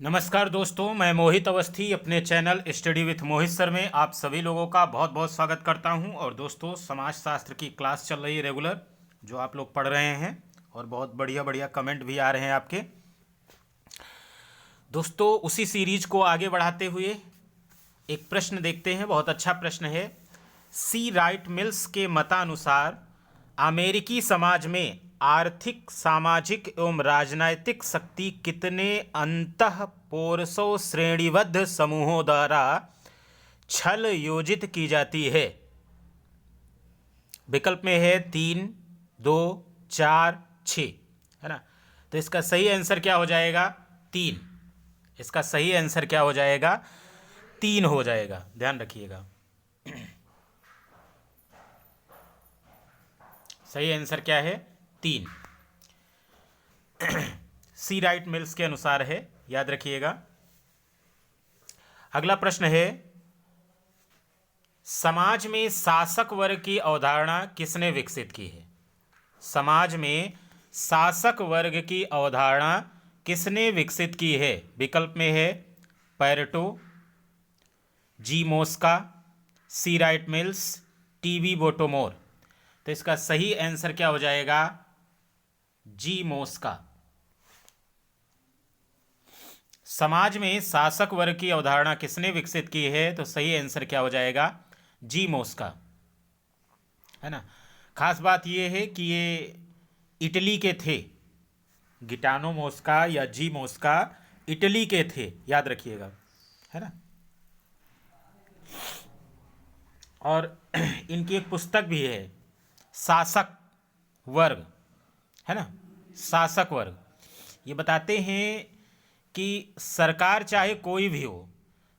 नमस्कार दोस्तों, मैं मोहित अवस्थी अपने channel study with Mohit sir में आप सभी लोगों का बहुत बहुत स्वागत करता हूं। और दोस्तों, समाजशास्त्र की क्लास चल रही है रेगुलर, जो आप लोग पढ़ रहे हैं और बहुत बढ़िया बढ़िया कमेंट भी आ रहे हैं आपके। दोस्तों, उसी सीरीज को आगे बढ़ाते हुए एक प्रश्न देखते हैं। बहुत अच्छा प्रश्न है। सी राइट मिल्स के मतानुसार अमेरिकी समाज में आर्थिक, सामाजिक एवं राजनैतिक शक्ति कितने अंतःपोरसों श्रेणीबद्ध समूहों द्वारा छल योजित की जाती है? विकल्प में है 3, 2, 4, 6, है ना। तो इसका सही आंसर क्या हो जाएगा? 3। इसका सही आंसर क्या हो जाएगा? 3 हो जाएगा। ध्यान रखिएगा, सही आंसर क्या है? 3। सी राइट मिल्स के अनुसार है, याद रखिएगा। अगला प्रश्न है, समाज में शासक वर्ग की अवधारणा किसने विकसित की है? समाज में शासक वर्ग की अवधारणा किसने विकसित की है? विकल्प में है पैरेटो, जी मोस्का, सी राइट मिल्स, टीबी बोटोमोर। तो इसका सही आंसर क्या हो जाएगा? जी मोस्का। समाज में शासक वर्ग की अवधारणा किसने विकसित की है? तो सही आंसर क्या हो जाएगा? जी मोस्का, है ना। खास बात यह है कि ये इटली के थे। गिटानो मोस्का या जी मोस्का इटली के थे, याद रखिएगा, है ना। और इनकी एक पुस्तक भी है, शासक वर्ग, है ना। शासक वर्ग ये बताते हैं कि सरकार चाहे कोई भी हो,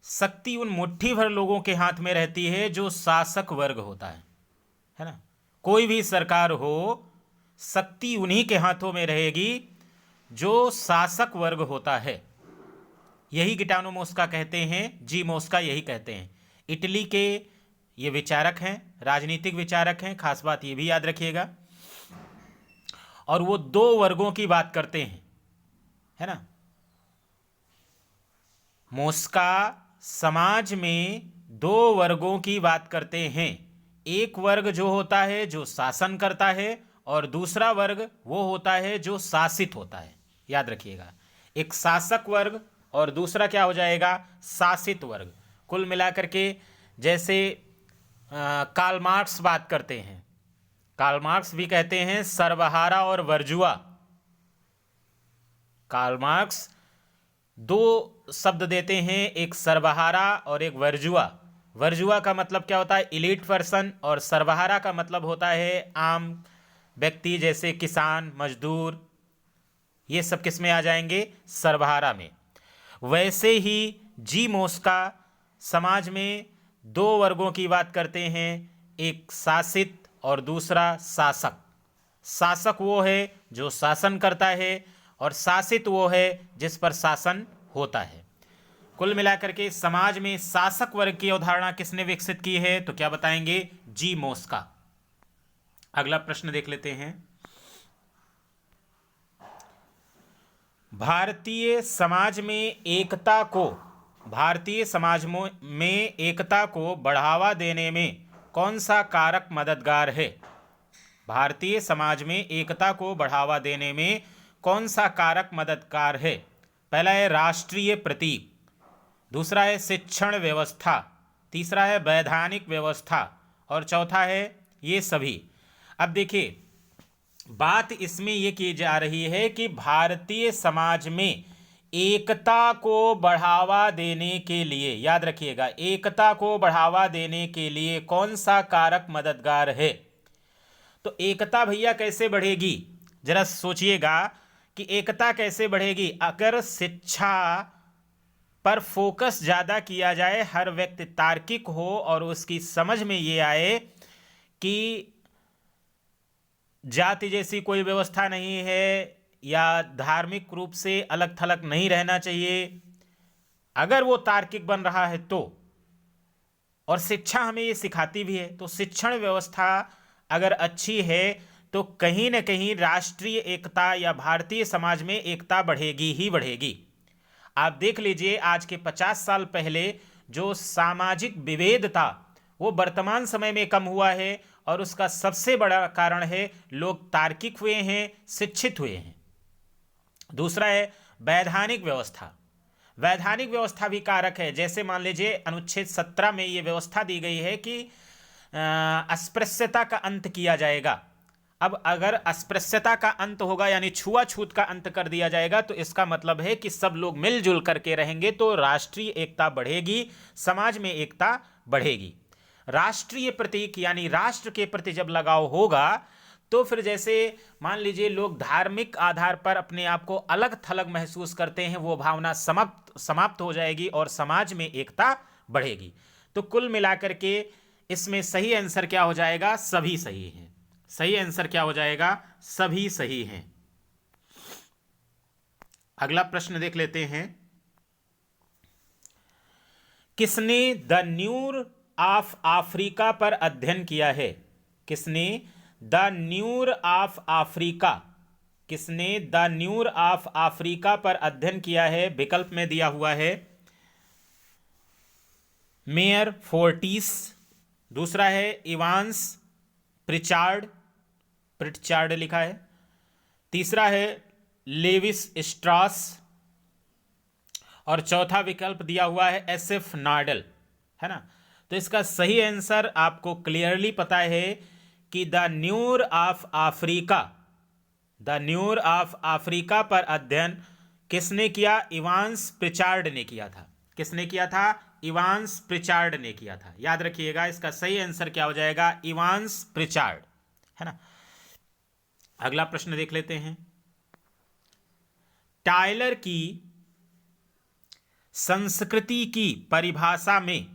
शक्ति उन मुट्ठी भर लोगों के हाथ में रहती है जो शासक वर्ग होता है ना। कोई भी सरकार हो, शक्ति उन्हीं के हाथों में रहेगी जो शासक वर्ग होता है। यही गिटानो मोस्का कहते हैं, जी मोस्का यही कहते हैं। इटली के ये विचारक हैं, राजनीतिक विचारक हैं। खास बात ये भी याद रखिएगा। और वो दो वर्गों की बात करते हैं, है ना। मोस्का समाज में दो वर्गों की बात करते हैं। एक वर्ग जो होता है जो शासन करता है, और दूसरा वर्ग वो होता है जो शासित होता है। याद रखिएगा, एक शासक वर्ग और दूसरा क्या हो जाएगा? शासित वर्ग। कुल मिलाकर के जैसे कार्ल मार्क्स बात करते हैं, कार्ल मार्क्स भी कहते हैं सर्वहारा और वर्जुआ। कार्ल मार्क्स दो शब्द देते हैं, एक सर्वहारा और एक वर्जुआ। वर्जुआ का मतलब क्या होता है? Elite person. और सर्वहारा का मतलब होता है आम व्यक्ति, जैसे किसान, मजदूर। ये सब किस में आ जाएंगे? सर्वहारा में। वैसे ही जी मोस्का समाज में दो वर्गों की बात करते हैं, एक शासित और दूसरा शासक। शासक वो है जो शासन करता है, और शासित वो है जिस पर शासन होता है। कुल मिलाकर के समाज में शासक वर्ग की अवधारणा किसने विकसित की है? तो क्या बताएंगे? जी मोस्का। अगला प्रश्न देख लेते हैं। भारतीय समाज में एकता को बढ़ावा देने में कौन सा कारक मददगार है? भारतीय समाज में एकता को बढ़ावा देने में कौन सा कारक मददगार है? पहला है राष्ट्रीय प्रतीक, दूसरा है शिक्षण व्यवस्था, तीसरा है वैधानिक व्यवस्था, और चौथा है ये सभी। अब देखिए, बात इसमें यह की जा रही है कि भारतीय समाज में एकता को बढ़ावा देने के लिए, याद रखिएगा, एकता को बढ़ावा देने के लिए कौन सा कारक मददगार है? तो एकता भैया कैसे बढ़ेगी? जरा सोचिएगा कि एकता कैसे बढ़ेगी। अगर शिक्षा पर फोकस ज़्यादा किया जाए, हर व्यक्ति तार्किक हो और उसकी समझ में ये आए कि जाति जैसी कोई व्यवस्था नहीं है, या धार्मिक रूप से अलग थलग नहीं रहना चाहिए, अगर वो तार्किक बन रहा है तो, और शिक्षा हमें ये सिखाती भी है, तो शिक्षण व्यवस्था अगर अच्छी है तो कहीं ना कहीं राष्ट्रीय एकता या भारतीय समाज में एकता बढ़ेगी ही बढ़ेगी। आप देख लीजिए आज के 50 साल पहले जो सामाजिक विभेद था वो वर्तमान समय में कम हुआ है, और उसका सबसे बड़ा कारण है लोग तार्किक हुए हैं, शिक्षित हुए हैं। दूसरा है वैधानिक व्यवस्था। वैधानिक व्यवस्था भी कारक है। जैसे मान लीजिए अनुच्छेद 17 में ये व्यवस्था दी गई है कि अस्पृश्यता का अंत किया जाएगा। अब अगर अस्पृश्यता का अंत होगा यानी छुआछूत का अंत कर दिया जाएगा, तो इसका मतलब है कि सब लोग मिलजुल करके रहेंगे तो राष्ट्रीय एकता बढ़ेगी, समाज में एकता बढ़ेगी। राष्ट्रीय प्रतीक यानी राष्ट्र के प्रति जब लगाव होगा तो फिर जैसे मान लीजिए लोग धार्मिक आधार पर अपने आप को अलग थलग महसूस करते हैं, वो भावना समाप्त हो जाएगी और समाज में एकता बढ़ेगी। तो कुल मिलाकर के इसमें सही आंसर क्या हो जाएगा? सभी सही हैं। सही आंसर क्या हो जाएगा? सभी सही हैं। अगला प्रश्न देख लेते हैं। किसने द न्यूर ऑफ अफ्रीका पर अध्ययन किया है? किसने द न्यूर ऑफ अफ्रीका, किसने द न्यूर ऑफ अफ्रीका पर अध्ययन किया है? विकल्प में दिया हुआ है मेयर फोर्टिस, दूसरा है इवांस प्रिचार्ड, प्रिचार्ड लिखा है, तीसरा है लेविस स्ट्रास, और चौथा विकल्प दिया हुआ है एसएफ नाडल, है ना। तो इसका सही आंसर आपको क्लियरली पता है कि the near of Africa, the near of Africa पर अध्ययन किसने किया? इवांस प्रिचार्ड ने किया था। किसने किया था? इवांस प्रिचार्ड ने किया था। याद रखिएगा, इसका सही आंसर क्या हो जाएगा? इवांस प्रिचार्ड, है ना। अगला प्रश्न देख लेते हैं। टायलर की संस्कृति की परिभाषा में,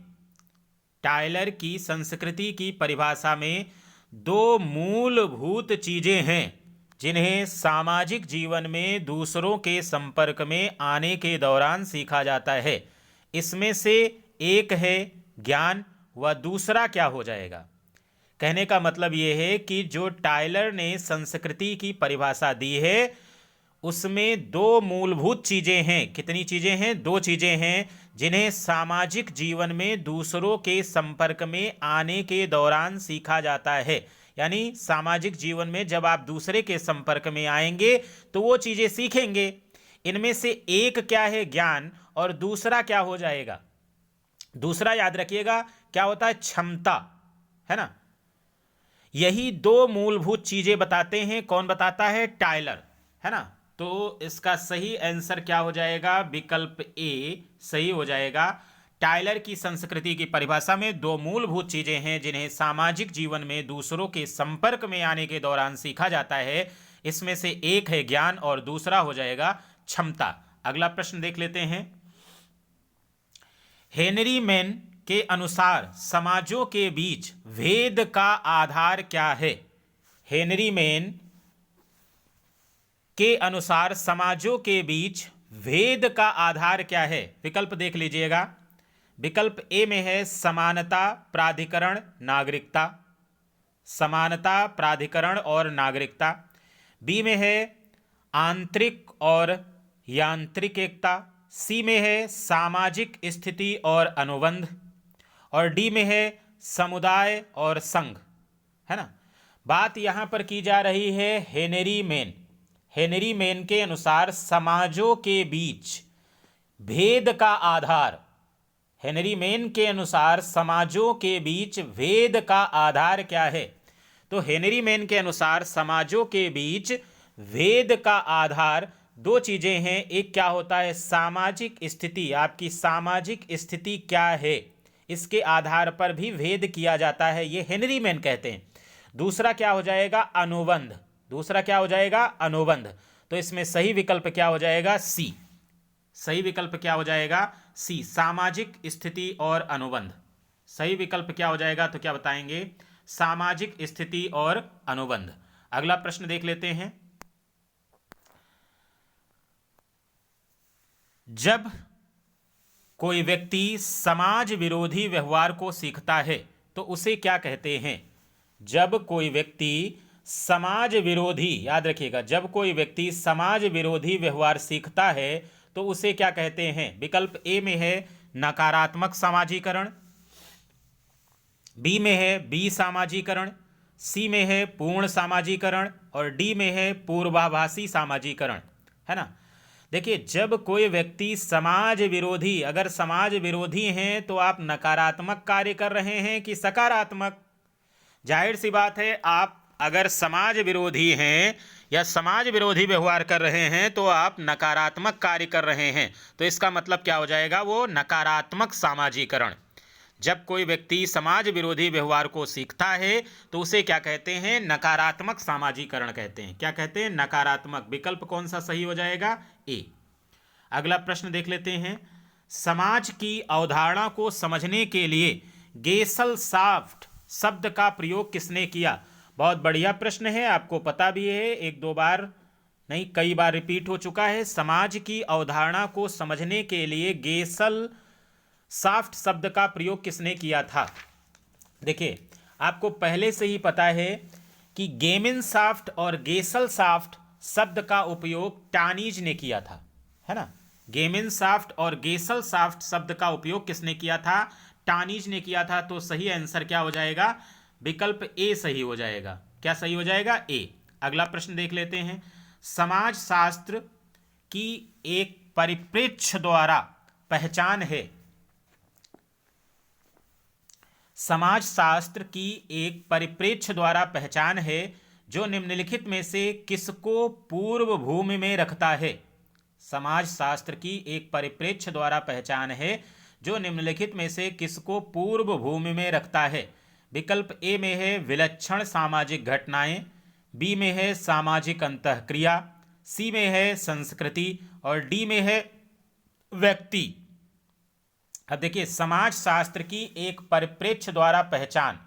टायलर की संस्कृति की परिभाषा में दो मूलभूत चीजें हैं जिन्हें सामाजिक जीवन में दूसरों के संपर्क में आने के दौरान सीखा जाता है। इसमें से एक है ज्ञान व दूसरा क्या हो जाएगा? कहने का मतलब यह है कि जो टायलर ने संस्कृति की परिभाषा दी है उसमें दो मूलभूत चीजें हैं। कितनी चीजें हैं? दो चीजें हैं जिन्हें सामाजिक जीवन में दूसरों के संपर्क में आने के दौरान सीखा जाता है। यानी सामाजिक जीवन में जब आप दूसरे के संपर्क में आएंगे तो वो चीजें सीखेंगे। इनमें से एक क्या है? ज्ञान, और दूसरा क्या हो जाएगा? दूसरा याद रखिएगा क्या होता है? क्षमता, है ना। यही दो मूलभूत चीजें बताते हैं। कौन बताता है? टायलर, है ना। तो इसका सही आंसर क्या हो जाएगा? विकल्प ए सही हो जाएगा। टायलर की संस्कृति की परिभाषा में दो मूलभूत चीजें हैं जिन्हें सामाजिक जीवन में दूसरों के संपर्क में आने के दौरान सीखा जाता है। इसमें से एक है ज्ञान और दूसरा हो जाएगा क्षमता। अगला प्रश्न देख लेते हैं। हेनरी मैन के अनुसार समाजों के बीच भेद का आधार क्या है? हेनरी मैन के अनुसार समाजों के बीच भेद का आधार क्या है? विकल्प देख लीजिएगा। विकल्प ए में है समानता, प्राधिकरण, नागरिकता, समानता, प्राधिकरण और नागरिकता। बी में है आंतरिक और यांत्रिक एकता। सी में है सामाजिक स्थिति और अनुबंध, और डी में है समुदाय और संघ, है ना। बात यहां पर की जा रही है हेनरी मैन। हेनरी मैन के अनुसार समाजों के बीच भेद का आधार, हेनरी मैन के अनुसार समाजों के बीच भेद का आधार क्या है? तो हेनरी मैन के अनुसार समाजों के बीच भेद का आधार दो चीजें हैं। एक क्या होता है? सामाजिक स्थिति, आपकी सामाजिक स्थिति क्या है, इसके आधार पर भी भेद किया जाता है, ये हेनरी मैन कहते हैं। दूसरा क्या हो जाएगा? अनुबंध। दूसरा क्या हो जाएगा? अनुबंध। तो इसमें सही विकल्प क्या हो जाएगा? सी। सही विकल्प क्या हो जाएगा? सी, सामाजिक स्थिति और अनुबंध। सही विकल्प क्या हो जाएगा? तो क्या बताएंगे? सामाजिक स्थिति और अनुबंध। अगला प्रश्न देख लेते हैं। जब कोई व्यक्ति समाज विरोधी व्यवहार को सीखता है तो उसे क्या कहते हैं? जब कोई व्यक्ति समाज विरोधी, याद रखिएगा, जब कोई व्यक्ति समाज विरोधी व्यवहार सीखता है तो उसे क्या कहते हैं? विकल्प ए में है नकारात्मक समाजीकरण, बी में है विसामाजीकरण, सी में है पूर्ण समाजीकरण और डी में है पूर्वाभासी समाजीकरण, है ना। देखिए, जब कोई व्यक्ति समाज विरोधी, अगर समाज विरोधी हैं तो आप नकारात्मक कार्य कर रहे हैं कि सकारात्मक? जाहिर सी बात है, आप अगर समाज विरोधी हैं या समाज विरोधी व्यवहार कर रहे हैं तो आप नकारात्मक कार्य कर रहे हैं, तो इसका मतलब क्या हो जाएगा? वो नकारात्मक समाजीकरण। जब कोई व्यक्ति समाज विरोधी व्यवहार को सीखता है तो उसे क्या कहते हैं? नकारात्मक समाजीकरण कहते हैं। क्या कहते हैं? नकारात्मक। विकल्प कौन सा सही हो जाएगा? ए। अगला प्रश्न देख लेते हैं। समाज की अवधारणा को समझने के लिए गेसलसाफ्ट शब्द का प्रयोग किसने किया? बहुत बढ़िया प्रश्न है, आपको पता भी है, एक दो बार नहीं कई बार रिपीट हो चुका है। समाज की अवधारणा को समझने के लिए गेसलसाफ्ट शब्द का प्रयोग किसने किया था? देखिए, आपको पहले से ही पता है कि गेमिनसाफ्ट और गेसलसाफ्ट शब्द का उपयोग टानीज ने किया था, है ना। गेमिनसाफ्ट और गेसलसाफ्ट शब्द का उपयोग किसने किया था? टानीज ने किया था। तो सही आंसर क्या हो जाएगा? विकल्प ए सही हो जाएगा। क्या सही हो जाएगा? ए। अगला प्रश्न देख लेते हैं। समाज शास्त्र की एक परिप्रेक्ष्य द्वारा पहचान है। समाज शास्त्र की एक परिप्रेक्ष्य द्वारा पहचान है जो निम्नलिखित में से किसको पूर्व भूमि में रखता है? समाज शास्त्र की एक परिप्रेक्ष्य द्वारा पहचान है जो निम्नलिखित में से किसको पूर्व भूमि में रखता है? विकल्प ए में है विलक्षण सामाजिक घटनाएं, बी में है सामाजिक अंतःक्रिया, सी में है संस्कृति और डी में है व्यक्ति। अब देखिए, समाज शास्त्र की एक परिप्रेक्ष्य द्वारा पहचान,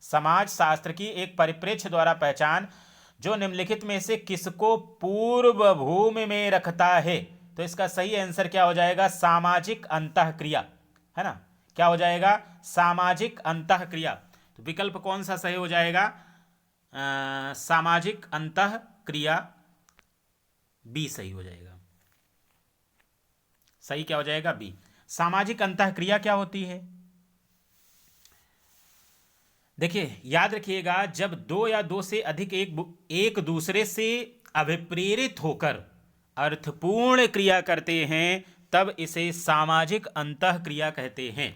समाज शास्त्र की एक परिप्रेक्ष्य द्वारा पहचान जो निम्नलिखित में से किसको पूर्व भूमि में रखता है? तो इसका सही आंसर क्या हो जाएगा? सामाजिक अंतःक्रिया, है ना। क्या हो जाएगा? सामाजिक अंतःक्रिया। तो विकल्प कौन सा सही हो जाएगा? सामाजिक अंतःक्रिया, बी सही हो जाएगा। सही क्या हो जाएगा? बी। सामाजिक अंतःक्रिया क्या होती है? देखिए, याद रखिएगा, जब दो या दो से अधिक एक दूसरे से अभिप्रेरित होकर अर्थपूर्ण क्रिया करते हैं तब इसे सामाजिक अंतःक्रिया कहते हैं।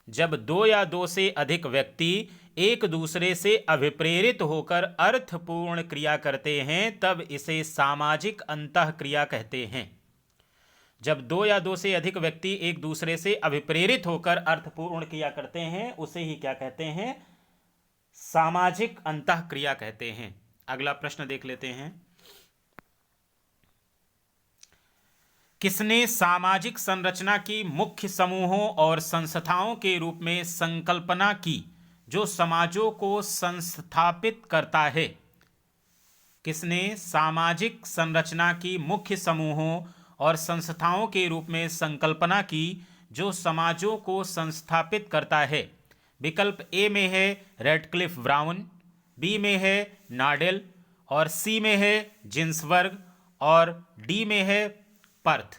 जब दो या दो से अधिक व्यक्ति एक दूसरे से अभिप्रेरित होकर अर्थपूर्ण क्रिया करते हैं तब इसे सामाजिक अंतःक्रिया कहते हैं। जब दो या दो से अधिक व्यक्ति एक दूसरे से अभिप्रेरित होकर अर्थपूर्ण क्रिया करते हैं उसे ही क्या कहते हैं? सामाजिक अंतःक्रिया कहते हैं। अगला प्रश्न देख लेते हैं। किसने सामाजिक संरचना की मुख्य समूहों और संस्थाओं के रूप में संकल्पना की जो समाजों को संस्थापित करता है? किसने सामाजिक संरचना की मुख्य समूहों और संस्थाओं के रूप में संकल्पना की जो समाजों को संस्थापित करता है? विकल्प ए में है रेडक्लिफ ब्राउन, बी में है नाडेल और सी में है जिन्सबर्ग और डी में है पर्थ।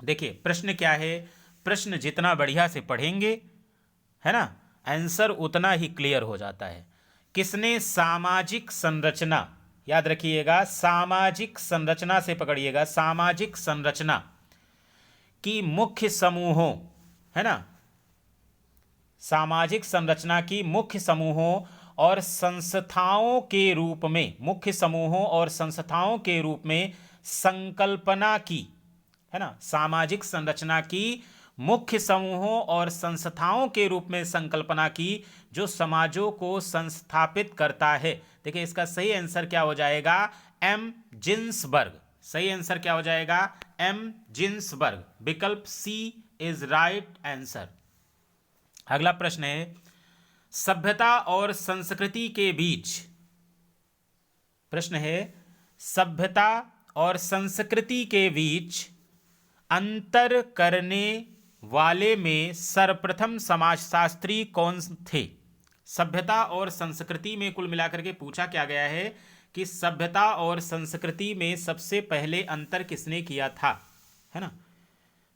देखिए, प्रश्न क्या है? प्रश्न जितना बढ़िया से पढ़ेंगे, है ना, आंसर उतना ही क्लियर हो जाता है। किसने सामाजिक संरचना, याद रखिएगा, सामाजिक संरचना से पकड़िएगा, सामाजिक संरचना की मुख्य समूहों, है ना, सामाजिक संरचना की मुख्य समूहों और संस्थाओं के रूप में, मुख्य समूहों और संस्थाओं के रूप में संकल्पना की, है ना, सामाजिक संरचना की मुख्य समूहों और संस्थाओं के रूप में संकल्पना की जो समाजों को संस्थापित करता है? देखिए, इसका सही आंसर क्या हो जाएगा? M Ginsburg. सही आंसर क्या हो जाएगा? M Ginsberg. विकल्प सी इज राइट आंसर। अगला प्रश्न है, सभ्यता और संस्कृति के बीच, प्रश्न है, सभ्यता और संस्कृति के बीच अंतर करने वाले में सर्वप्रथम समाजशास्त्री कौन थे? सभ्यता और संस्कृति में कुल मिलाकर के पूछा क्या गया है कि सभ्यता और संस्कृति में सबसे पहले अंतर किसने किया था? है ना।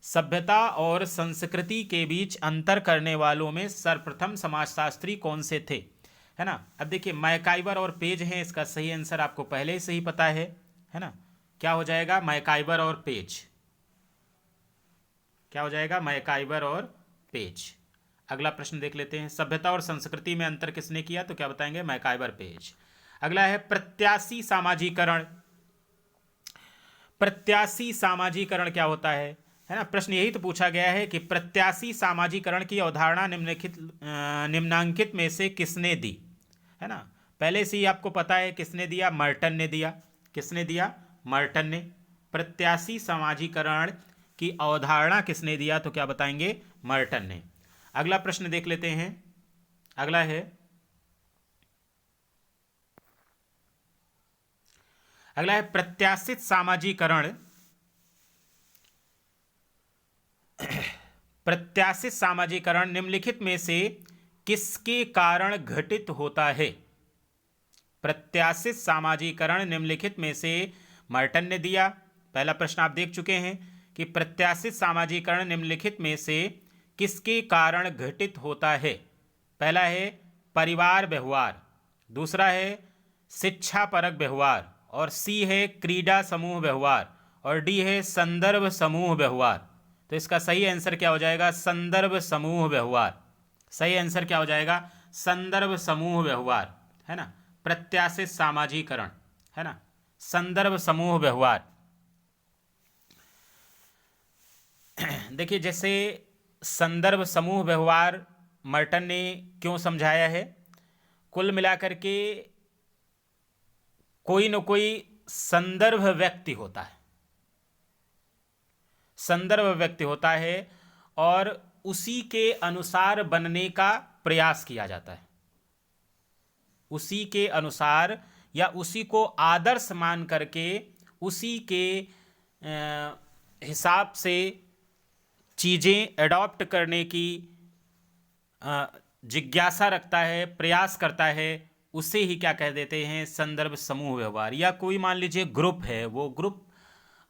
सभ्यता और संस्कृति के बीच अंतर करने वालों में सर्वप्रथम समाजशास्त्री कौन से थे, है ना। अब देखिए मैकाइवर और पेज हैं, इसका सही आंसर आपको पहले से ही पता है ना। क्या हो जाएगा, मैकाइवर और पेज, क्या हो जाएगा, मैकाइवर और पेज। अगला प्रश्न देख लेते हैं, सभ्यता और संस्कृति में अंतर किसने किया, तो क्या बताएंगे, मैकाइवर, पेज। अगला है प्रत्याशी सामाजीकरण। प्रत्याशी सामाजीकरण क्या होता है ना। प्रश्न यही तो पूछा गया है कि प्रत्याशी सामाजीकरण की अवधारणा निम्नांकित में से किसने दी, है ना। पहले से ही आपको पता है किसने दिया, मर्टन ने दिया। किसने दिया, मर्टन ने। प्रत्याशी सामाजीकरण की अवधारणा किसने दिया, तो क्या बताएंगे, मर्टन ने। अगला प्रश्न देख लेते हैं, अगला है प्रत्याशित सामाजीकरण। प्रत्याशित सामाजीकरण निम्नलिखित में से किसके कारण घटित होता है। प्रत्याशित सामाजीकरण निम्नलिखित में से, मर्टन ने दिया। पहला प्रश्न आप देख चुके हैं कि प्रत्याशित सामाजीकरण निम्नलिखित में से किसके कारण घटित होता है। पहला है परिवार व्यवहार, दूसरा है शिक्षापरक व्यवहार, और सी है क्रीड़ा समूह व्यवहार, और डी है संदर्भ समूह व्यवहार। तो इसका सही आंसर क्या हो जाएगा, संदर्भ समूह व्यवहार। सही आंसर क्या हो जाएगा, संदर्भ समूह व्यवहार, है ना। प्रत्याशित सामाजीकरण, है ना, संदर्भ समूह व्यवहार। देखिए जैसे संदर्भ समूह व्यवहार मर्टन ने क्यों समझाया है, कुल मिलाकर के कोई न कोई संदर्भ व्यक्ति होता है, संदर्भ व्यक्ति होता है, और उसी के अनुसार बनने का प्रयास किया जाता है। उसी के अनुसार या उसी को आदर्श मान करके उसी के हिसाब से चीज़ें एडॉप्ट करने की जिज्ञासा रखता है, प्रयास करता है, उसे ही क्या कह देते हैं, संदर्भ समूह व्यवहार। या कोई मान लीजिए ग्रुप है, वो ग्रुप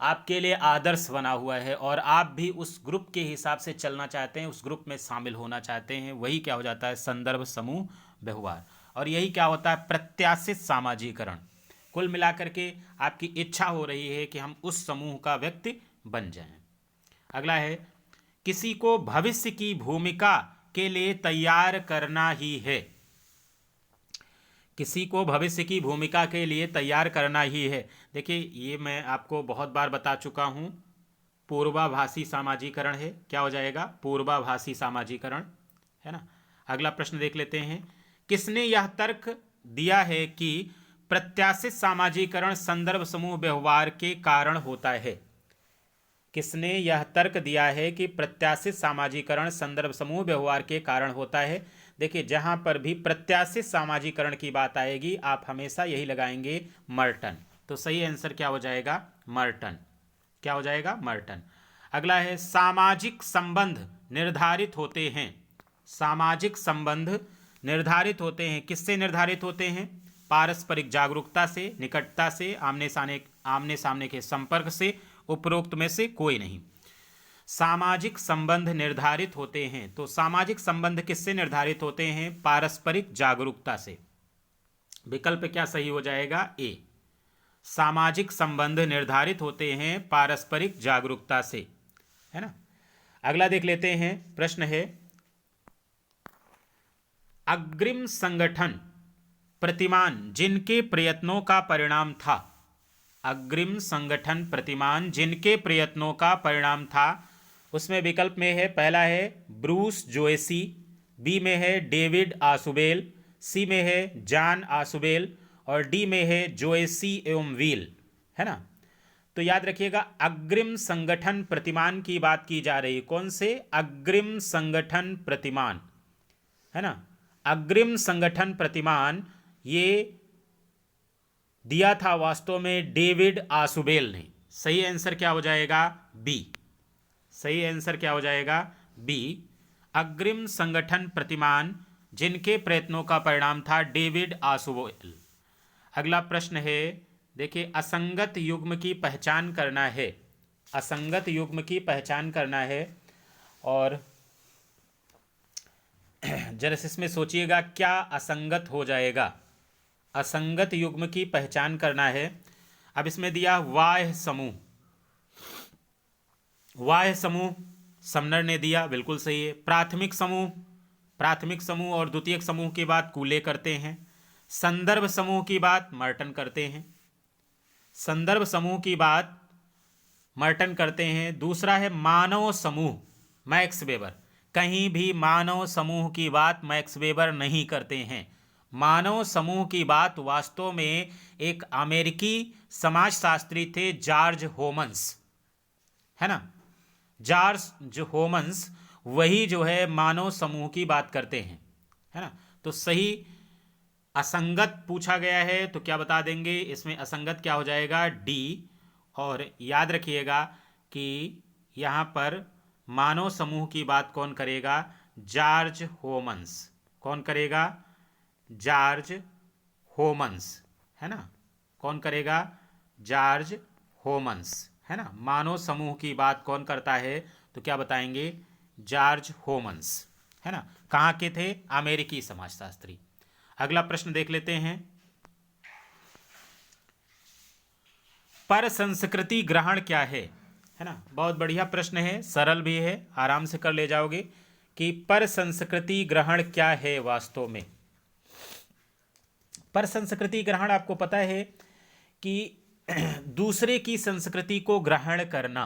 आपके लिए आदर्श बना हुआ है और आप भी उस ग्रुप के हिसाब से चलना चाहते हैं, उस ग्रुप में शामिल होना चाहते हैं, वही क्या हो जाता है, संदर्भ समूह व्यवहार। और यही क्या होता है, प्रत्याशित सामाजीकरण। कुल मिलाकर के आपकी इच्छा हो रही है कि हम उस समूह का व्यक्ति बन जाएं। अगला है किसी को भविष्य की भूमिका के लिए तैयार करना ही है। किसी को भविष्य की भूमिका के लिए तैयार करना ही है। देखिए ये मैं आपको बहुत बार बता चुका हूँ, पूर्वाभासी सामाजीकरण है। क्या हो जाएगा, पूर्वाभासी सामाजीकरण, है ना। अगला प्रश्न देख लेते हैं, किसने यह तर्क दिया है कि प्रत्याशित सामाजीकरण संदर्भ समूह व्यवहार के कारण होता है। किसने यह तर्क दिया है कि प्रत्याशित सामाजीकरण संदर्भ समूह व्यवहार के कारण होता है। देखिए जहां पर भी प्रत्याशित सामाजीकरण की बात आएगी आप हमेशा यही लगाएंगे मर्टन। तो सही आंसर क्या हो जाएगा, मर्टन। क्या हो जाएगा, मर्टन। अगला है सामाजिक संबंध निर्धारित होते हैं। सामाजिक संबंध निर्धारित होते हैं, किससे निर्धारित होते हैं, पारस्परिक जागरूकता से, निकटता से, आमने सामने के संपर्क से, उपरोक्त में से कोई नहीं। सामाजिक संबंध निर्धारित होते हैं, तो सामाजिक संबंध किससे निर्धारित होते हैं, पारस्परिक जागरूकता से। विकल्प क्या सही हो जाएगा, ए। सामाजिक संबंध निर्धारित होते हैं पारस्परिक जागरूकता से, है ना। अगला देख लेते हैं, प्रश्न है अग्रिम संगठन प्रतिमान जिनके प्रयत्नों का परिणाम था। अग्रिम संगठन प्रतिमान जिनके प्रयत्नों का परिणाम था, उसमें विकल्प में है, पहला है ब्रूस जोएसी, बी में है डेविड आसुबेल, सी में है जॉन आसुबेल, और डी में है जोएसी एवं व्हील, है ना। तो याद रखिएगा अग्रिम संगठन प्रतिमान की बात की जा रही, कौन से, अग्रिम संगठन प्रतिमान, है ना। अग्रिम संगठन प्रतिमान ये दिया था वास्तव में डेविड आसुबेल ने। सही आंसर क्या हो जाएगा, बी। सही आंसर क्या हो जाएगा, बी। अग्रिम संगठन प्रतिमान जिनके प्रयत्नों का परिणाम था डेविड आसुबेल। अगला प्रश्न है, देखिए असंगत युग्म की पहचान करना है। असंगत युग्म की पहचान करना है। और जरा इसमें सोचिएगा क्या असंगत हो जाएगा। असंगत युग्म की पहचान करना है। अब इसमें दिया वाह्य समूह। वाह्य समूह समनर ने दिया, बिल्कुल सही है। प्राथमिक समूह, प्राथमिक समूह और द्वितीयक समूह की बात कूले करते हैं। संदर्भ समूह की बात मर्टन करते हैं। संदर्भ समूह की बात मर्टन करते हैं। दूसरा है मानव समूह, मैक्स वेबर। कहीं भी मानव समूह की बात मैक्स वेबर नहीं करते हैं। मानव समूह की बात वास्तव में एक अमेरिकी समाजशास्त्री थे, जॉर्ज होमन्स, है ना। जॉर्ज होमन्स वही जो है मानव समूह की बात करते हैं, है ना। तो सही असंगत पूछा गया है तो क्या बता देंगे इसमें असंगत क्या हो जाएगा, डी। और याद रखिएगा कि यहाँ पर मानव समूह की बात कौन करेगा, जॉर्ज होमन्स। कौन करेगा, जॉर्ज होमन्स, है ना। कौन करेगा, जॉर्ज होमन्स, है ना। मानव समूह की बात कौन करता है तो क्या बताएंगे, जॉर्ज होमन्स, है ना। कहाँ के थे, अमेरिकी समाजशास्त्री। अगला प्रश्न देख लेते हैं। पर संस्कृति ग्रहण क्या है ना। बहुत बढ़िया प्रश्न है, सरल भी है, आराम से कर ले जाओगे कि पर संस्कृति ग्रहण क्या है वास्तव में। पर संस्कृति ग्रहण आपको पता है कि दूसरे की संस्कृति को ग्रहण करना,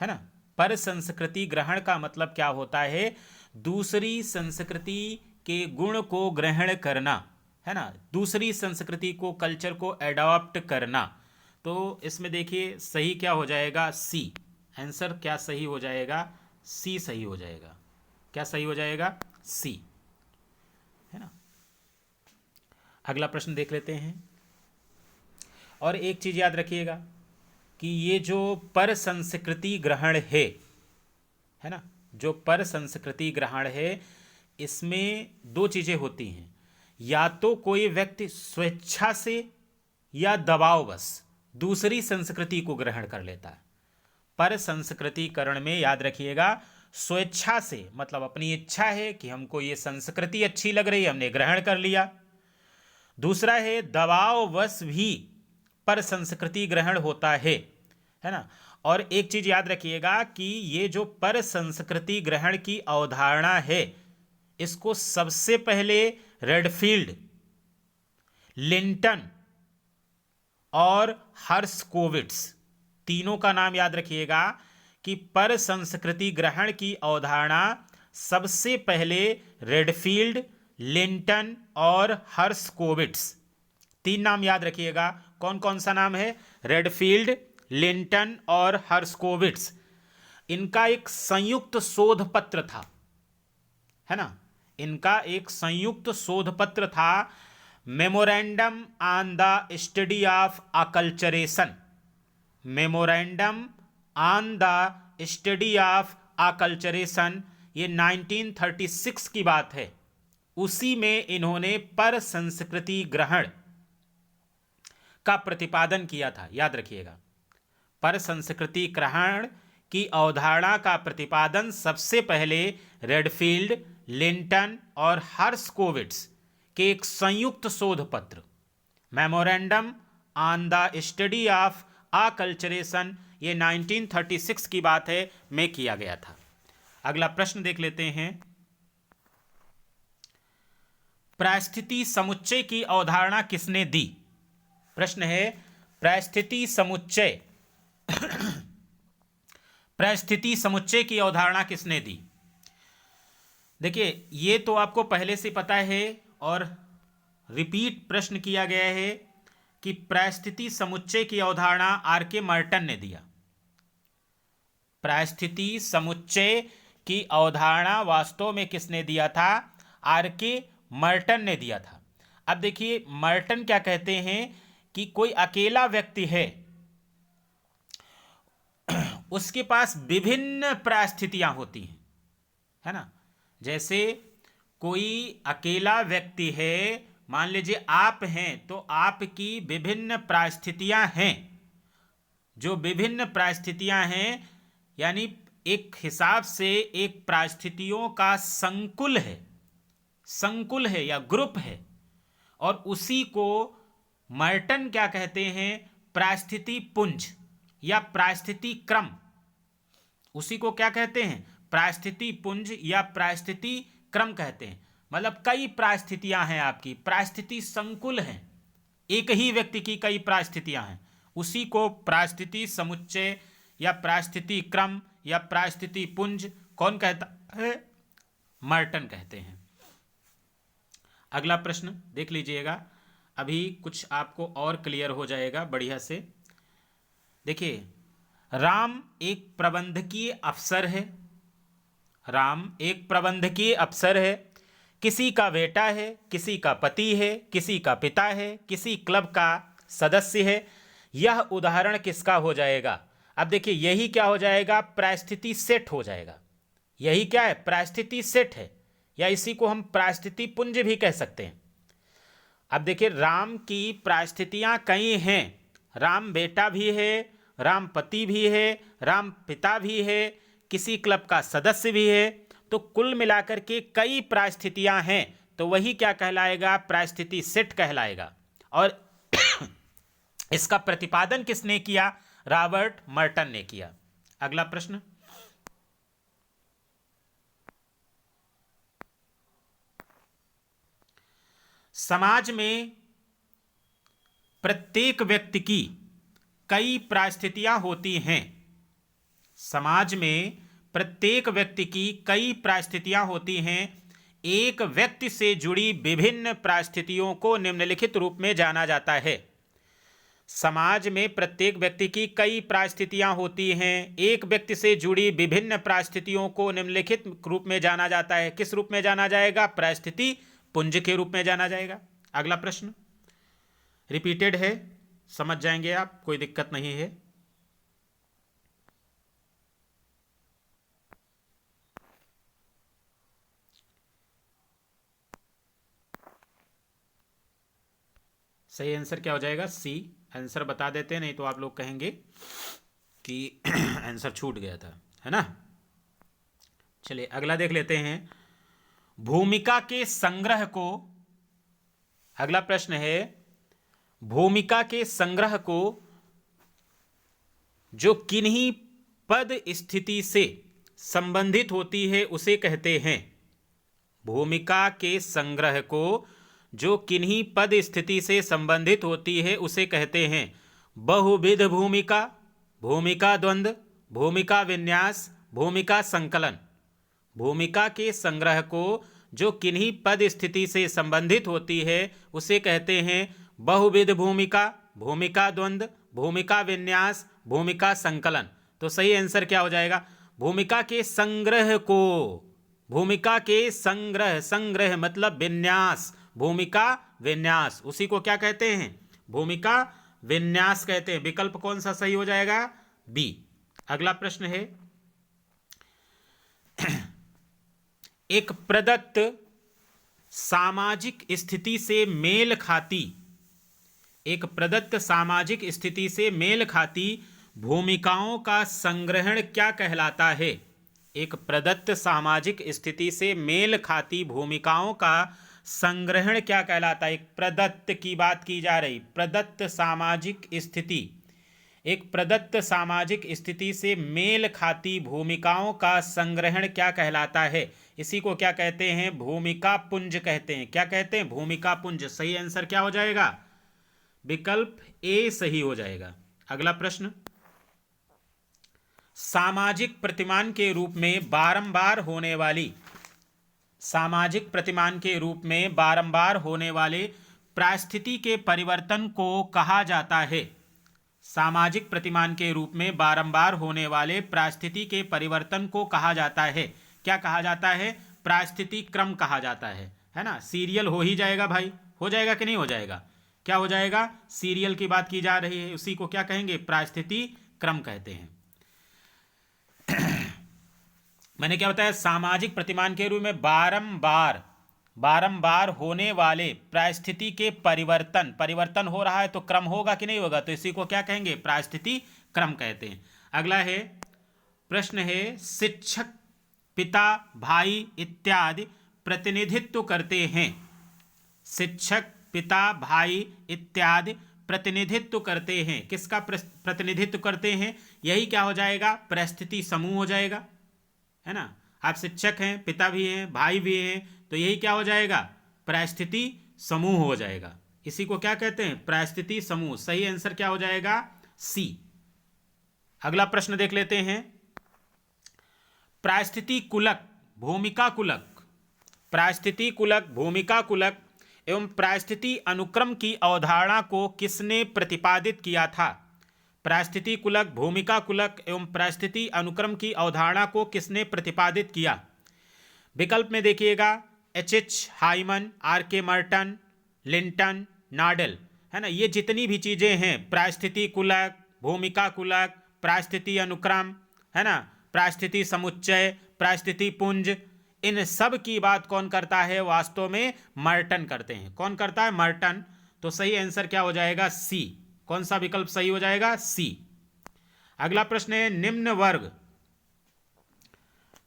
है ना। पर संस्कृति ग्रहण का मतलब क्या होता है, दूसरी संस्कृति के गुण को ग्रहण करना, है ना। दूसरी संस्कृति को, कल्चर को एडॉप्ट करना। तो इसमें देखिए सही क्या हो जाएगा, सी। आंसर क्या सही हो जाएगा, सी सही हो जाएगा। क्या सही हो जाएगा, सी, है ना। अगला प्रश्न देख लेते हैं। और एक चीज याद रखिएगा कि ये जो पर संस्कृति ग्रहण है ना, जो पर संस्कृति ग्रहण है, इसमें दो चीजें होती हैं। या तो कोई व्यक्ति स्वेच्छा से या दबाववश दूसरी संस्कृति को ग्रहण कर लेता है। पर संस्कृतिकरण में याद रखिएगा स्वेच्छा से मतलब अपनी इच्छा है कि हमको ये संस्कृति अच्छी लग रही है, हमने ग्रहण कर लिया। दूसरा है दबाववश भी पर संस्कृति ग्रहण होता है ना। और एक चीज याद रखिएगा कि ये जो पर संस्कृति ग्रहण की अवधारणा है, इसको सबसे पहले रेडफील्ड, लिंटन और हर्स्कोविट्स, तीनों का नाम याद रखिएगा कि पर संस्कृति ग्रहण की अवधारणा सबसे पहले रेडफील्ड, लिंटन और हर्स्कोविट्स, तीन नाम याद रखिएगा। कौन कौन सा नाम है, रेडफील्ड, लिंटन और हर्स्कोविट्स। इनका एक संयुक्त शोध पत्र था, है ना। इनका एक संयुक्त शोध पत्र था, memorandum on the study of acculturation. Memorandum on the study of acculturation, ये 1936 की बात है। उसी में इन्होंने पर संस्कृति ग्रहण का प्रतिपादन किया था, याद रखिएगा। पर संस्कृति ग्रहण की अवधारणा का प्रतिपादन सबसे पहले रेडफील्ड, लिंटन और हर्स्कोविट्स के एक संयुक्त शोध पत्र memorandum on the study of acculturation, ये 1936 की बात है, में किया गया था। अगला प्रश्न देख लेते हैं। परिस्थिति समुच्चय की अवधारणा किसने दी। प्रश्न है परिस्थिति समुच्चय परिस्थिति समुच्चय की अवधारणा किसने दी। देखिए ये तो आपको पहले से पता है और रिपीट प्रश्न किया गया है कि परिस्थिति समुच्चय की अवधारणा आर.के. मर्टन ने दिया। परिस्थिति समुच्चय की अवधारणा वास्तव में किसने दिया था, आर.के. मर्टन ने दिया था। अब देखिए मर्टन क्या कहते हैं कि कोई अकेला व्यक्ति है, उसके पास विभिन्न परिस्थितियां होती हैं, है ना। जैसे कोई अकेला व्यक्ति है, मान लीजिए आप हैं, तो आपकी विभिन्न परिस्थितियां हैं। जो विभिन्न परिस्थितियां हैं, यानी एक हिसाब से एक परिस्थितियों का संकुल है या ग्रुप है, और उसी को मर्टन क्या कहते हैं? परिस्थिति पुंज या परिस्थिति क्रम। उसी को क्या कहते हैं? परिस्थिति पुंज या परिस्थिति क्रम कहते हैं। मतलब कई परिस्थितियां हैं, आपकी परिस्थिति संकुल हैं, एक ही व्यक्ति की कई परिस्थितियां हैं, उसी को परिस्थिति समुच्चय या परिस्थिति क्रम या परिस्थिति पुंज कौन कहता है? मर्टन कहते हैं। अगला प्रश्न देख लीजिएगा, अभी कुछ आपको और क्लियर हो जाएगा बढ़िया से। देखिए, राम एक प्रबंधकीय अफसर है। राम एक प्रबंधकीय अफसर है, किसी का बेटा है, किसी का पति है, किसी का पिता है, किसी क्लब का सदस्य है। यह उदाहरण किसका हो जाएगा? अब देखिए, यही क्या हो जाएगा? परिस्थिति सेट हो जाएगा। यही क्या है? परिस्थिति सेट है, या इसी को हम परिस्थिति पुंज भी कह सकते हैं। अब देखिए, राम की परिस्थितियां कई हैं। राम बेटा भी है, राम पति भी है, राम पिता भी है, किसी क्लब का सदस्य भी है। तो कुल मिलाकर के कई परिस्थितियां हैं, तो वही क्या कहलाएगा? परिस्थिति सेट कहलाएगा। और इसका प्रतिपादन किसने किया? रॉबर्ट मर्टन ने किया। अगला प्रश्न, समाज में प्रत्येक व्यक्ति की कई परिस्थितियां होती हैं। समाज में प्रत्येक व्यक्ति की कई परिस्थितियां होती हैं। एक व्यक्ति से जुड़ी विभिन्न परिस्थितियों को निम्नलिखित रूप में जाना जाता है। समाज में प्रत्येक व्यक्ति की कई परिस्थितियां होती हैं। एक व्यक्ति से जुड़ी विभिन्न परिस्थितियों को निम्नलिखित रूप में जाना जाता है। किस रूप में जाना जाएगा? परिस्थिति पुंज के रूप में जाना जाएगा। अगला प्रश्न रिपीटेड है, समझ जाएंगे आप, कोई दिक्कत नहीं है। सही आंसर क्या हो जाएगा? सी। आंसर बता देते हैं, नहीं तो आप लोग कहेंगे कि आंसर छूट गया था, है ना। चलिए अगला देख लेते हैं। भूमिका के संग्रह को, अगला प्रश्न है, भूमिका के संग्रह को जो किन्हीं पद स्थिति से संबंधित होती है उसे कहते हैं। भूमिका के संग्रह को जो किन्हीं पद स्थिति से संबंधित होती है उसे कहते हैं बहुविध भूमिका, भूमिका द्वंद्व, भूमिका विन्यास, भूमिका संकलन। भूमिका के संग्रह को जो किन्हीं पद स्थिति से संबंधित होती है उसे कहते हैं बहुविध भूमिका, भूमिका द्वंद्व, भूमिका विन्यास, भूमिका संकलन। तो सही आंसर क्या हो जाएगा? भूमिका के संग्रह को, भूमिका के संग्रह, संग्रह मतलब विन्यास, भूमिका विन्यास, उसी को क्या कहते हैं? भूमिका विन्यास कहते हैं। विकल्प कौन सा सही हो जाएगा? बी। अगला प्रश्न है, एक प्रदत्त सामाजिक स्थिति से मेल खाती, एक प्रदत्त सामाजिक स्थिति से मेल खाती भूमिकाओं का संग्रहण क्या कहलाता है? एक प्रदत्त सामाजिक स्थिति से मेल खाती भूमिकाओं का संग्रहण क्या कहलाता है? एक प्रदत्त की बात की जा रही, प्रदत्त सामाजिक स्थिति, एक प्रदत्त सामाजिक स्थिति से मेल खाती भूमिकाओं का संग्रहण क्या कहलाता है? इसी को क्या कहते हैं? भूमिका पुंज कहते हैं। क्या कहते हैं? भूमिका पुंज। सही आंसर क्या हो जाएगा? विकल्प ए सही हो जाएगा। अगला प्रश्न, सामाजिक प्रतिमान के रूप में बारंबार होने वाली, सामाजिक प्रतिमान के रूप में बारंबार होने वाले परिस्थिति के परिवर्तन को कहा जाता है। सामाजिक प्रतिमान के रूप में बारंबार होने वाले परिस्थिति के परिवर्तन को कहा जाता है। क्या कहा जाता है? परिस्थिति क्रम कहा जाता है ना। सीरियल हो ही जाएगा भाई, हो जाएगा कि नहीं हो जाएगा? क्या हो जाएगा? सीरियल की बात की जा रही है, उसी को क्या कहेंगे? परिस्थिति क्रम कहते हैं। मैंने क्या बताया? सामाजिक प्रतिमान के रूप में बारंबार, बारंबार होने वाले परिस्थिति के परिवर्तन, परिवर्तन हो रहा है तो क्रम होगा कि नहीं होगा? तो इसी को क्या कहेंगे? परिस्थिति क्रम कहते हैं। अगला है प्रश्न है शिक्षक पिता भाई इत्यादि प्रतिनिधित्व करते हैं। शिक्षक पिता भाई इत्यादि प्रतिनिधित्व करते हैं, किसका प्रतिनिधित्व करते हैं? यही क्या हो जाएगा? परिस्थिति समूह हो जाएगा, है ना। आप शिक्षक हैं, पिता भी हैं, भाई भी हैं, तो यही क्या हो जाएगा? परिस्थिति समूह हो जाएगा। इसी को क्या कहते हैं? परिस्थिति समूह। सही आंसर क्या हो जाएगा? सी। अगला प्रश्न देख लेते हैं। परिस्थिति कुलक भूमिका कुलक, परिस्थिति कुलक भूमिका कुलक एवं परिस्थिति अनुक्रम की अवधारणा को किसने प्रतिपादित किया था? परिस्थिति कुलक भूमिका कुलक एवं परिस्थिति अनुक्रम की अवधारणा को किसने प्रतिपादित किया? विकल्प में देखिएगा H.H. Hymen, R.K. Merton, Linton, नाडेल, है ना। ये जितनी भी चीजें हैं, परिस्थिति कुलक, भूमिका कुलक, परिस्थिति अनुक्रम, है ना, परिस्थिति समुच्चय, परिस्थिति पुंज, इन सब की बात कौन करता है? वास्तव में मर्टन करते हैं। कौन करता है? मर्टन। तो सही आंसर क्या हो जाएगा? सी। कौन सा विकल्प सही हो जाएगा? सी। अगला प्रश्न है निम्न वर्ग,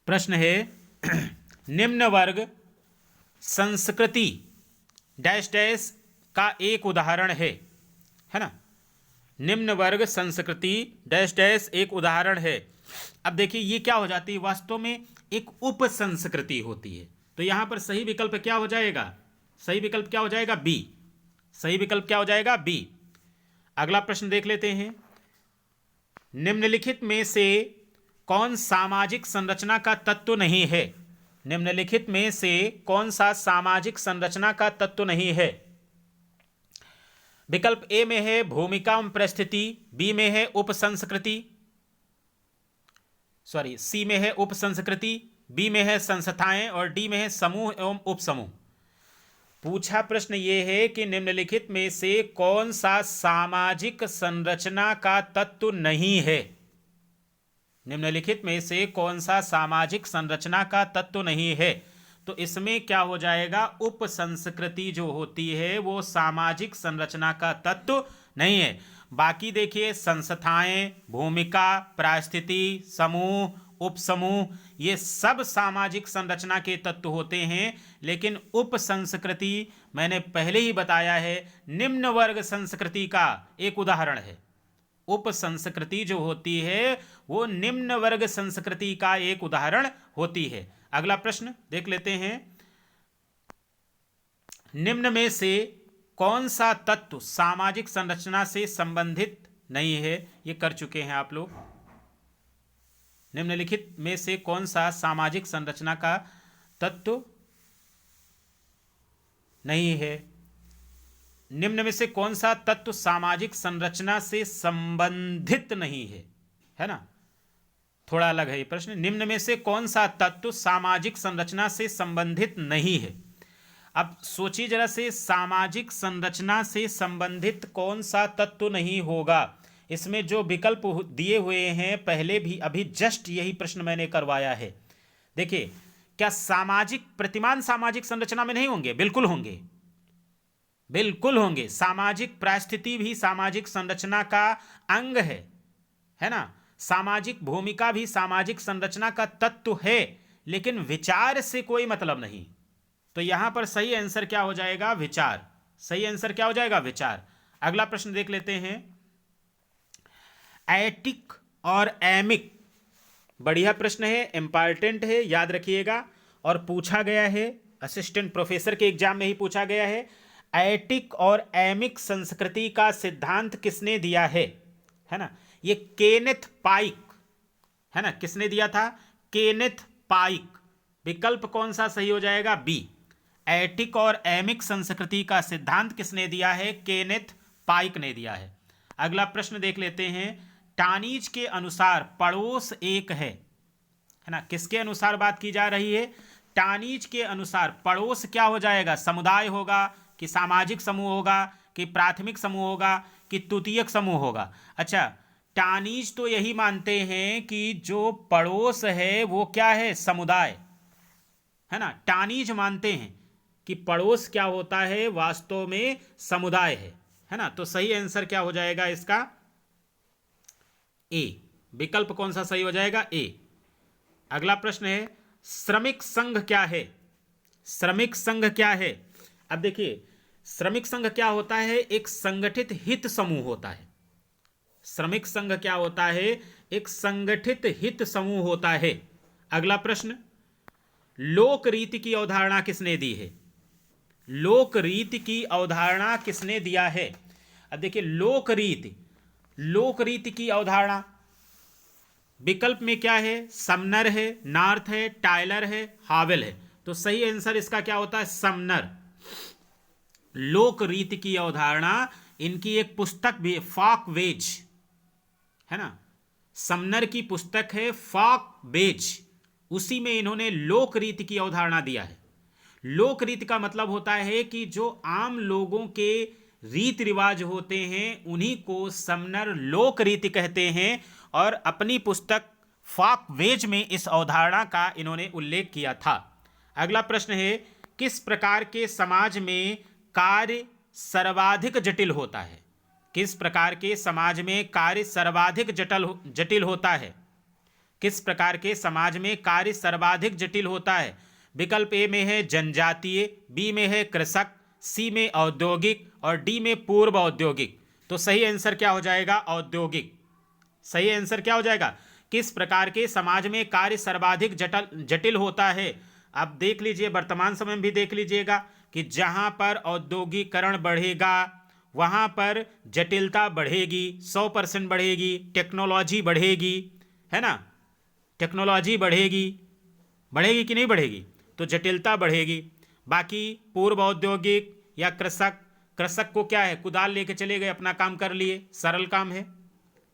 प्रश्न है निम्न वर्ग संस्कृति डैश डैश का एक उदाहरण है ना। निम्न वर्ग संस्कृति डैश डैश एक उदाहरण है। अब देखिए ये क्या हो जाती है? वास्तव में एक उप संस्कृति होती है। तो यहां पर सही विकल्प क्या हो जाएगा? सही विकल्प क्या हो जाएगा? बी। सही विकल्प क्या हो जाएगा? बी। अगला प्रश्न देख लेते हैं। निम्नलिखित में से कौन सामाजिक संरचना का तत्व नहीं है? निम्नलिखित में से कौन सा सामाजिक संरचना का तत्व नहीं है? विकल्प ए में है भूमिका एवं परिस्थिति, बी में है उप संस्कृति, सॉरी सी में है उप संस्कृति, बी में है संस्थाएं और डी में है समूह एवं उपसमूह। पूछा प्रश्न ये है कि निम्नलिखित में से कौन सा सामाजिक संरचना का तत्व नहीं है? निम्नलिखित में से कौन सा सामाजिक संरचना का तत्व नहीं है? तो इसमें क्या हो जाएगा? उप संस्कृति जो होती है वो सामाजिक संरचना का तत्व नहीं है। बाकी देखिए संस्थाएं, भूमिका, परिस्थिति, समूह, उपसमूह, ये सब सामाजिक संरचना के तत्व होते हैं। लेकिन उप संस्कृति मैंने पहले ही बताया है निम्न वर्ग संस्कृति का एक उदाहरण है। उप संस्कृति जो होती है वो निम्न वर्ग संस्कृति का एक उदाहरण होती है। अगला प्रश्न देख लेते हैं। निम्न में से कौन सा तत्व सामाजिक संरचना से संबंधित नहीं है? ये कर चुके हैं आप लोग। निम्नलिखित में से कौन सा सामाजिक संरचना का तत्व नहीं है? निम्न में से कौन सा तत्व सामाजिक संरचना से संबंधित नहीं है ना। थोड़ा अलग है ये प्रश्न। निम्न में से कौन सा तत्व सामाजिक संरचना से संबंधित नहीं है? अब सोचिए जरा से, सामाजिक संरचना से संबंधित कौन सा तत्व नहीं होगा? इसमें जो विकल्प दिए हुए हैं पहले भी अभी जस्ट यही प्रश्न मैंने करवाया है। देखिए क्या सामाजिक प्रतिमान सामाजिक संरचना में नहीं होंगे? बिल्कुल होंगे, बिल्कुल होंगे। सामाजिक परिस्थिति भी सामाजिक संरचना का अंग है ना। सामाजिक भूमिका भी सामाजिक संरचना का तत्व है, लेकिन विचार से कोई मतलब नहीं। तो यहां पर सही आंसर क्या हो जाएगा? विचार। सही आंसर क्या हो जाएगा? विचार। अगला प्रश्न देख लेते हैं। एटिक और एमिक, बढ़िया प्रश्न है, इंपॉर्टेंट है, याद रखिएगा। और पूछा गया है, असिस्टेंट प्रोफेसर के एग्जाम में ही पूछा गया है। एटिक और एमिक संस्कृति का सिद्धांत किसने दिया है ना। ये केनेथ पाइक, है ना। किसने दिया था? केनेथ पाइक। विकल्प कौन सा सही हो जाएगा? बी। एटिक और एमिक संस्कृति का सिद्धांत किसने दिया है? केनेथ पाइक ने दिया है। अगला प्रश्न देख लेते हैं। टानीज के अनुसार पड़ोस एक है ना। किसके अनुसार बात की जा रही है? टानीज के अनुसार पड़ोस क्या हो जाएगा? समुदाय होगा कि सामाजिक समूह होगा कि प्राथमिक समूह होगा कि तृतीयक समूह होगा? अच्छा, टानीज तो यही मानते हैं कि जो पड़ोस है वो क्या है? समुदाय, है ना। टानीज मानते हैं कि पड़ोस क्या होता है? वास्तव में समुदाय है ना। तो सही आंसर क्या हो जाएगा इसका? ए। विकल्प कौन सा सही हो जाएगा? ए। अगला प्रश्न है श्रमिक संघ क्या है? श्रमिक संघ क्या है? अब देखिए श्रमिक संघ क्या होता है? एक संगठित हित समूह होता है। श्रमिक संघ क्या होता है? एक संगठित हित समूह होता है। अगला प्रश्न, लोक रीति की अवधारणा किसने दी है? लोक रीति की अवधारणा किसने दिया है? अब देखिए लोक रीति की अवधारणा विकल्प में क्या है? समनर है, नार्थ है, टायलर है, हावेल है। तो सही आंसर इसका क्या होता है? समनर। लोक रीति की अवधारणा, इनकी एक पुस्तक भी है, फॉकवेज, है ना। समनर की पुस्तक है फॉकवेज, उसी में इन्होंने लोक रीति की अवधारणा दिया है। लोक रीति का मतलब होता है कि जो आम लोगों के रीति रिवाज होते हैं उन्हीं को समनर लोक रीति कहते हैं, और अपनी पुस्तक फॉकवेज में इस अवधारणा का इन्होंने उल्लेख किया था। अगला प्रश्न है किस प्रकार के समाज में कार्य सर्वाधिक जटिल होता है? किस प्रकार के समाज में कार्य सर्वाधिक जटिल होता है? किस प्रकार के समाज में कार्य सर्वाधिक जटिल होता है? विकल्प ए में है जनजातीय, बी में है कृषक, सी में औद्योगिक और डी में पूर्व औद्योगिक। तो सही आंसर क्या हो जाएगा? औद्योगिक। सही आंसर क्या हो जाएगा? किस प्रकार के समाज में कार्य सर्वाधिक जटिल होता है? अब देख लीजिए, वर्तमान समय में भी देख लीजिएगा कि जहां पर औद्योगिकरण बढ़ेगा वहां पर जटिलता बढ़ेगी, 100% बढ़ेगी, टेक्नोलॉजी बढ़ेगी, है ना। टेक्नोलॉजी बढ़ेगी कि नहीं बढ़ेगी? तो जटिलता बढ़ेगी। बाकी पूर्व औद्योगिक या कृषक को क्या है? कुदाल लेके चले गए, अपना काम कर लिए, सरल काम है।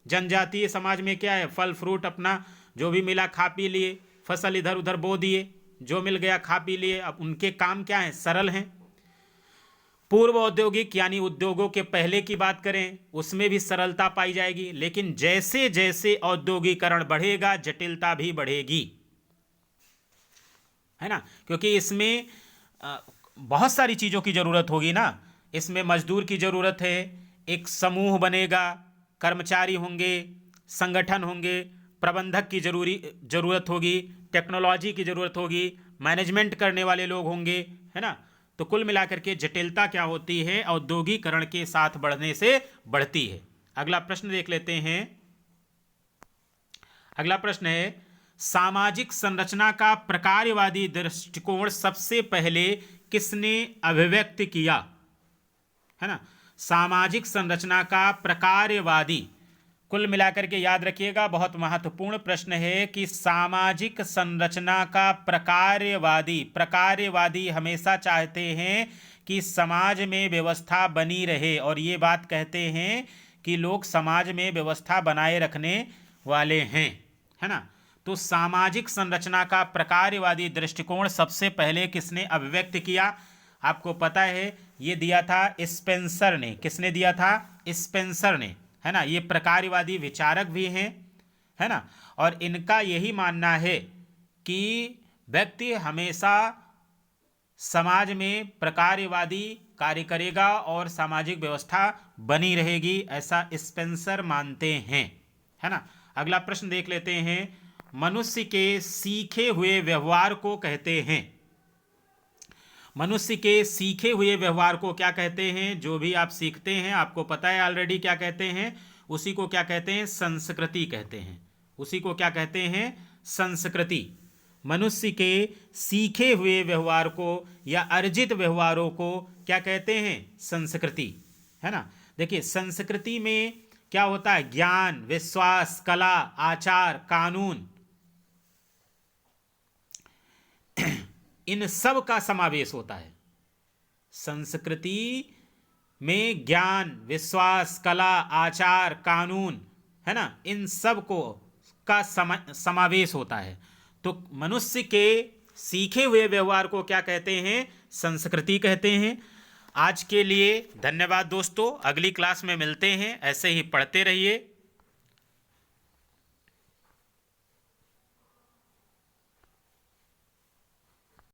जनजातीय समाज में क्या है? फल फ्रूट अपना जो भी मिला खा पी लिए, फसल इधर उधर बो दिए, जो मिल गया खा पी लिए। अब उनके काम क्या है? सरल हैं। पूर्व औद्योगिक यानी उद्योगों के पहले की बात करें उसमें भी सरलता पाई जाएगी, लेकिन जैसे जैसे औद्योगिकरण बढ़ेगा जटिलता भी बढ़ेगी, है ना। क्योंकि इसमें बहुत सारी चीज़ों की ज़रूरत होगी ना। इसमें मजदूर की ज़रूरत है, एक समूह बनेगा, कर्मचारी होंगे, संगठन होंगे, प्रबंधक की ज़रूरत होगी, टेक्नोलॉजी की ज़रूरत होगी, मैनेजमेंट करने वाले लोग होंगे, है ना। तो कुल मिलाकर के जटिलता क्या होती है? औद्योगिकरण के साथ बढ़ने से बढ़ती है। अगला प्रश्न देख लेते हैं। अगला प्रश्न है सामाजिक संरचना का प्रकारवादी दृष्टिकोण सबसे पहले किसने अभिव्यक्त किया? है ना, सामाजिक संरचना का प्रकारवादी। कुल मिलाकर के याद रखिएगा, बहुत महत्वपूर्ण प्रश्न है कि सामाजिक संरचना का प्रकारवादी हमेशा चाहते हैं कि समाज में व्यवस्था बनी रहे, और ये बात कहते हैं कि लोग समाज में व्यवस्था बनाए रखने वाले हैं, है ना। तो सामाजिक संरचना का प्रकारवादी दृष्टिकोण सबसे पहले किसने अभिव्यक्त किया? आपको पता है ये दिया था स्पेंसर ने। किसने दिया था? स्पेंसर ने, है ना। ये प्रकारवादी विचारक भी हैं, है ना, और इनका यही मानना है कि व्यक्ति हमेशा समाज में प्रकारवादी कार्य करेगा और सामाजिक व्यवस्था बनी रहेगी, ऐसा स्पेंसर मानते हैं, है ना। अगला प्रश्न देख लेते हैं। मनुष्य के सीखे हुए व्यवहार को कहते हैं। मनुष्य के सीखे हुए व्यवहार को क्या कहते हैं? जो भी आप सीखते हैं आपको पता है ऑलरेडी क्या कहते हैं, उसी को क्या कहते हैं? संस्कृति कहते हैं। उसी को क्या कहते हैं? संस्कृति। मनुष्य के सीखे हुए व्यवहार को या अर्जित व्यवहारों को क्या कहते हैं? संस्कृति, है ना। देखिए संस्कृति में क्या होता है? ज्ञान, विश्वास, कला, आचार, कानून, इन सब का समावेश होता है। संस्कृति में ज्ञान, विश्वास, कला, आचार, कानून, है ना, इन सब को का समावेश होता है। तो मनुष्य के सीखे हुए व्यवहार को क्या कहते हैं? संस्कृति कहते हैं। आज के लिए धन्यवाद दोस्तों, अगली क्लास में मिलते हैं। ऐसे ही पढ़ते रहिए।